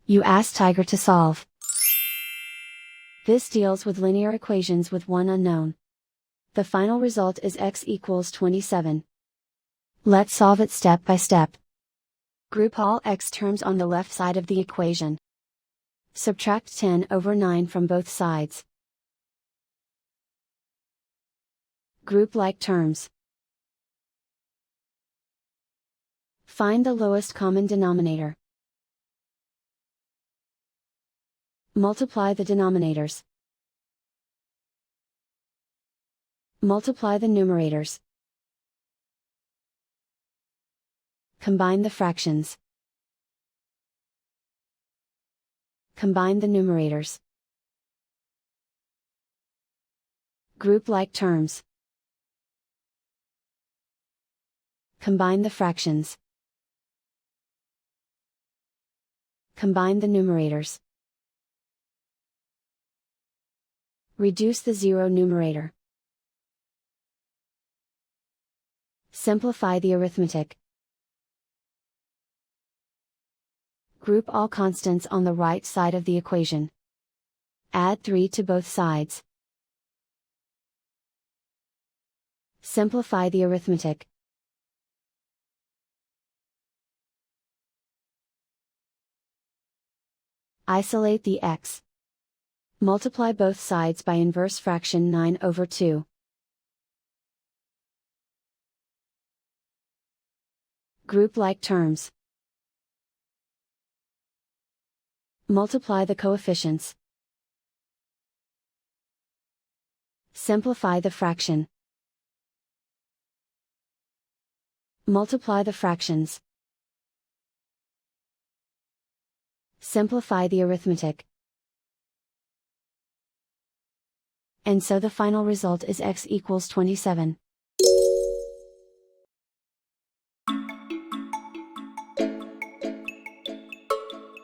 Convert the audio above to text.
You ask Tiger to solve. This deals with linear equations with one unknown. The final result is x equals 27. Let's solve it step by step. Group all x terms on the left side of the equation. Subtract 10 over 9 from both sides. Group like terms. Find the lowest common denominator. Multiply the denominators. Multiply the numerators. Combine the fractions. Combine the numerators. Group like terms. Combine the fractions. Combine the numerators. Reduce the zero numerator. Simplify the arithmetic. Group all constants on the right side of the equation. Add 3 to both sides. Simplify the arithmetic. Isolate the x. Multiply both sides by inverse fraction 9 over 2. Group like terms. Multiply the coefficients. Simplify the fraction. Multiply the fractions. Simplify the arithmetic. And so the final result is x equals 27.